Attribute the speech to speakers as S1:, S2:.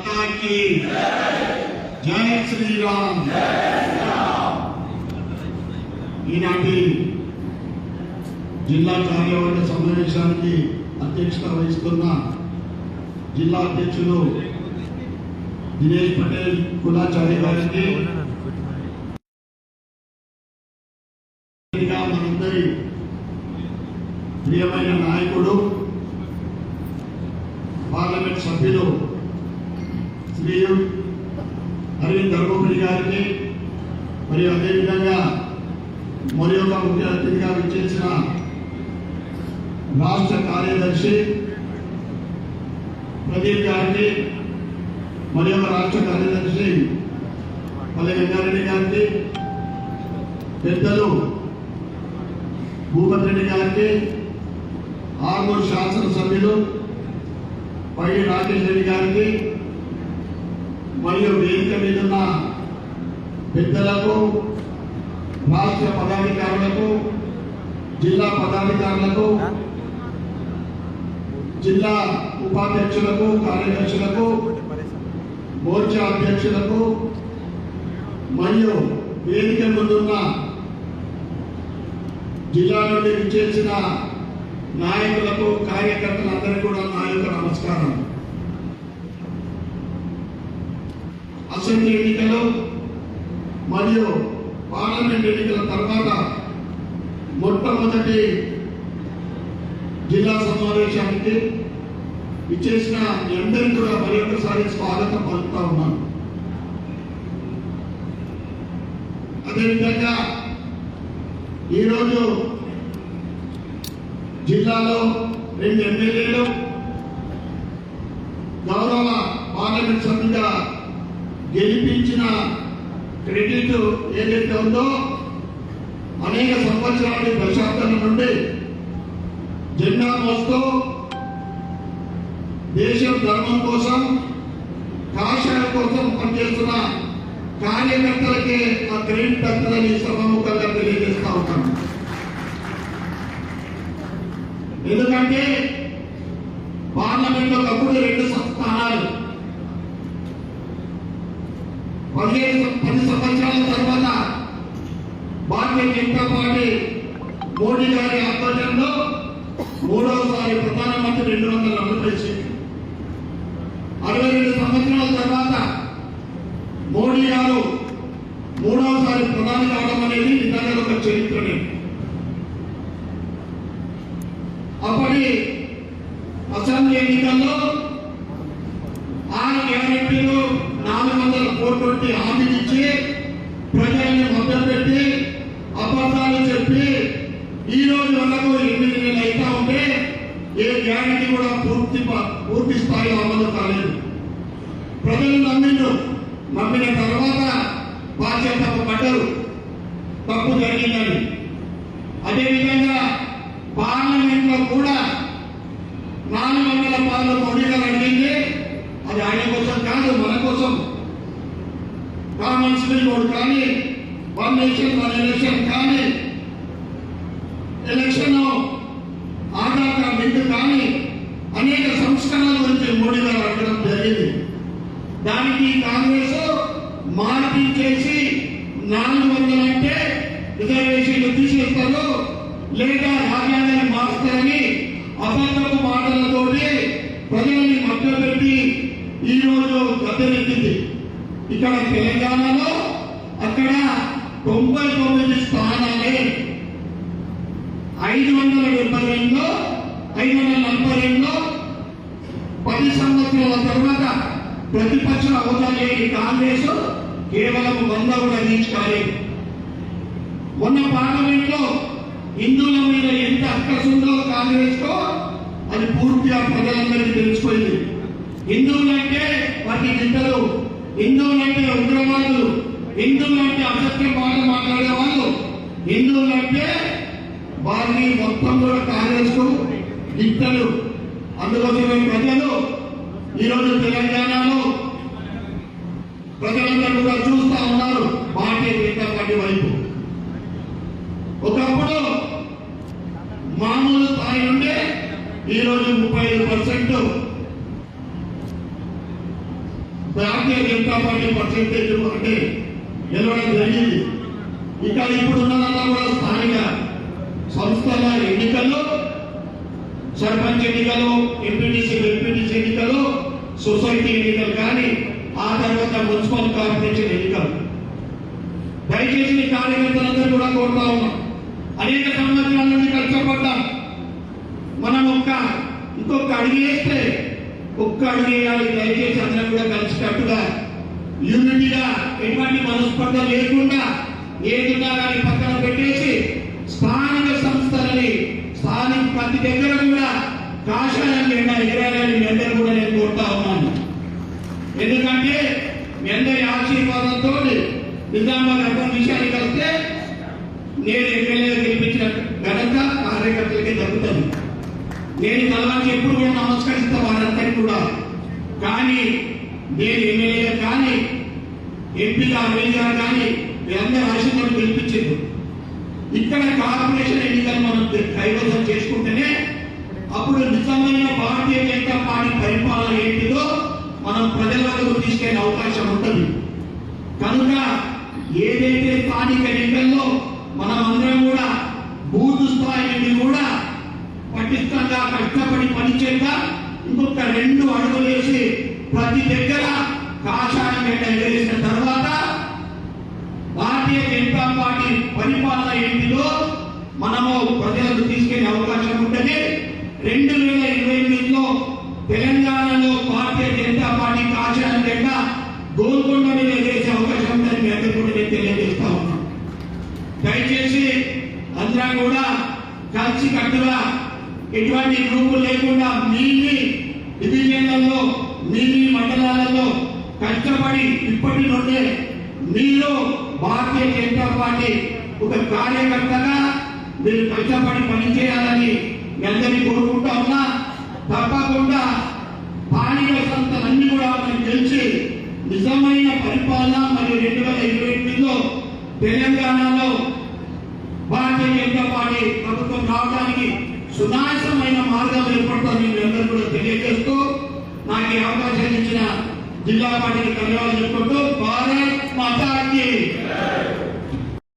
S1: की जय श्री राम। ఈనాటి జిల్లా కార్యవర్గ సమావేశానికి అధ్యక్షత వహిస్తున్న జిల్లా అధ్యక్షులు దినేష్ పటేల్ కులాచారి గారికి, మనందరి ప్రియమైన నాయకుడు పార్లమెంట్ సభ్యులు శ్రీ అరవింద్ ధర్మపురి గారికి, మరియు అదేవిధంగా మరి ఒక ముఖ్య అతిథిగా విచ్చేసిన రాష్ట్ర కార్యదర్శి ప్రదీప్ గారికి, మరి ఒక రాష్ట్ర కార్యదర్శి పల్లె వెంగారెడ్డి గారికి, పెద్దలు భూపతి రెడ్డి గారికి, ఆర్మూర్ శాసనసభ్యులు పైడి రాకేష్ రెడ్డి గారికి, మరియు వేదిక మీద ఉన్న పెద్దలకు, రాష్ట్ర పదాధికారులకు, జిల్లా పదాధికారులకు, జిల్లా ఉపాధ్యక్షులకు, కార్యదర్శులకు, మోర్చా అధ్యక్షులకు, మరియు వేదిక ముందున్న జిల్లా నుండి విచ్చేసిన నాయకులకు, కార్యకర్తలందరికీ కూడా నా యొక్క నమస్కారం. అసెంబ్లీ ఎన్నికలు మరియు పార్లమెంట్ ఎన్నికల తర్వాత మొట్టమొదటి జిల్లా సమావేశానికి విచ్చేసిన అందరికీ కూడా మరి ఒకసారి స్వాగతం పలుకుతా ఉన్నాను. అదేవిధంగా ఈరోజు జిల్లాలో 2 ఎమ్మెల్యేలు, గౌరవ పార్లమెంట్ సభ్యుగా గెలిపించిన క్రెడిట్ ఏదైతే ఉందో అనేక సంవత్సరాల దశాబ్దాల నుండి జెండా మోస్తూ దేశం ధర్మం కోసం, కాషాయ కోసం పనిచేస్తున్న కార్యకర్తలకే ఆ క్రెడిట్ దక్కుతుందని సభాముఖంగా తెలియజేస్తా ఉంటాను. ఎందుకంటే పార్లమెంట్ ఒకప్పుడు 2 స్థానాలు, 10 సంవత్సరాల తర్వాత భారతీయ జనతా పార్టీ మోడీ గారి ఆధ్వర్యంలో 3వసారి ప్రధానమంత్రి 240 సీట్లు, 62 సంవత్సరాల తర్వాత మోడీ గారు 3వసారి ప్రధాని కావడం అనేది నిజంగా ఒక చరిత్రనే. అప్పటి అసెంబ్లీ ఎన్నికల్లో 6 గ్యారెంటీలు 400 కోట్ల హామీ ఇచ్చి ప్రజల్ని మభ్యపెట్టి అబద్ధాలు చెప్పి ఈ రోజు వరకు 8 నెలలు అయితా ఉంటే ఏ గ్యారెంటీ కూడా పూర్తి స్థాయిలో అమలు కాలేదు. ప్రజలు నమ్మిన తర్వాత బాధ్యత పడ్డారు, తప్పు జరిగిందని. అదేవిధంగా పార్లమెంట్ లో కూడా 400 పార్లు మోడీ గారు అడిగింది. అది ఆయన కోసం కాదు, మన కోసం. కామన్ సివిల్ కోడ్ కానీ, 1 నేషన్ 1 ఎలక్షన్ కానీ, ఎలక్షన్ ఆధార్ కార్డు లింక్ కానీ అనేక సంస్కరణల గురించి మోడీ గారు అడగడం జరిగింది. దానికి కాంగ్రెస్ మార్పించేసి 400 అంటే రిజర్వేషన్లు తీసేస్తారు లేదా రాజ్యాంగాన్ని మారుస్తారని అబద్ధపు మాటలతోటి ప్రజల్ని మభ్యపెట్టి ఈ రోజు గద్దెనెక్కింది. ఇక్కడ తెలంగాణలో అక్కడ 99 స్థానాలే 572లో 10 సంవత్సరాల తర్వాత ప్రతిపక్ష హోదా లేని కాంగ్రెస్ కేవలం 100 కూడా రీచ్ కాలేదు. మొన్న పార్లమెంట్ లో హిందువుల మీద ఎంత అక్కసు ఉందో కాంగ్రెస్ కు అది పూర్తిగా ప్రజలందరికీ తెలిసిపోయింది. హిందువులంటే వాటి గింటలు, హిందువులంటే ఉగ్రవాదులు, హిందువులంటే అసత్యం మాట్లాడే వాళ్ళు, హిందువులంటే వారిని మొత్తం కూడా కాంగ్రెస్ కు గింటలు. అందుకోసమే ప్రజలు ఈరోజు తెలంగాణలో ప్రజలందరూ కూడా చూస్తా ఉన్నారు భారతీయ జనతా పార్టీ వైపు. ఒకప్పుడు మామూలు స్థాయి నుండి ఈరోజు 35% భారతీయ జనతా పార్టీ పర్సెంటేజ్ అంటే గెలవడం జరిగింది. ఇక ఇప్పుడున్నదంతా కూడా స్థానిక సంస్థల ఎన్నికల్లో, సర్పంచ్ ఎన్నికలు, ఎంపీటీసీ ఎన్నికలు, సొసైటీ ఎన్నికలు, కానీ ఆ తర్వాత మున్సిపల్ కార్పొరేషన్ ఎన్నికలు. దయచేసి కార్యకర్తలందరూ కూడా కోరుతా ఉన్నాం. అనేక సంవత్సరాల నుండి కష్టపడ్డాం. మనం ఇంకొక అడుగు వేస్తే ఒక్క అడుగు వేయాలి. దయచేసి అందరం కూడా కలిసికట్టుగా, యూనిటీగా, ఎటువంటి మనస్పర్ధ లేకుండా ఏదున్నా కానీ పక్కన పెట్టేసి స్థానిక సంస్థలని స్థానిక ప్రతి దగ్గర కూడా కాషాయం జెండా ఎగరాలని మీ అందరూ కూడా నేను కోరుతా ఉన్నాను. ఎందుకంటే మీ అందరి ఆశీర్వాదంతో నిజామాబాద్ అర్థం విషయానికి వస్తే నేను ఎమ్మెల్యేగా గెలిపించిన ఘనత కార్యకర్తలకే దక్కుతుంది. నేను కలవానికి ఎప్పుడు కూడా నమస్కరిస్తా వారందరికీ కూడా. కానీ నేను ఎమ్మెల్యేగా కానీ ఎంపీగా అమెరికా కానీ మీరందరూ ఆశీర్వాదం గెలిపించారు. ఇక్కడ కార్పొరేషన్ ఎన్నికలు మనం కైవసం చేసుకుంటేనే అప్పుడు నిజమైన భారతీయ జనతా పార్టీ పరిపాలన ఏంటిదో మనం ప్రజల వరకు తీసుకెళ్లే అవకాశం ఉంటుంది. కనుక ఏదైతే స్థానిక ఎన్నికల్లో మనం అందరం కూడా బూత్ స్థాయి నుండి కూడా పటిష్టంగా కష్టపడి పనిచేద్దాం. ఇంకొక 2 అడుగులు వేసి ప్రతి దగ్గర కాషాయం జెండా ఎగరేసిన తర్వాత భారతీయ జనతా పార్టీ పరిపాలన ఏంటిదో మనము ప్రజలకు తీసుకెళ్లే అవకాశం ఉంటుంది. 2028లో తెలంగాణలో భారతీయ జనతా పార్టీ కాషాయం జెండా గోల్కొండ మీద ఎగరేసే అవకాశం ఉందని మీ అందరూ కూడా నేను తెలియజేస్తా ఉన్నాను. దయచేసి అందరం కూడా కలిసి కట్టుగా, ఎటువంటి గ్రూపులు లేకుండా మీ డివిజన్లలో, మీ మండలాలలో కష్టపడి ఇప్పటి నుండే మీరు భారతీయ జనతా పార్టీ ఒక కార్యకర్తగా మీరు కష్టపడి పనిచేయాలని మీ అందరినీ కోరుకుంటా ఉన్నా. తప్పకుండా స్థానిక సంస్థలన్నీ కూడా మనం గెలిచి నిజమైన పరిపాలన మరియు 2028లో తెలంగాణలో భారతీయ జనతా పార్టీ ప్రభుత్వం రావడానికి సునాయాసమైన మార్గం ఏర్పడుతుందని మీ అందరూ కూడా తెలియజేస్తూ నాకు ఈ అవకాశం ఇచ్చిన జిల్లా పార్టీకి ధన్యవాదాలు చెప్పుకుంటూ భారత్ మాతాకి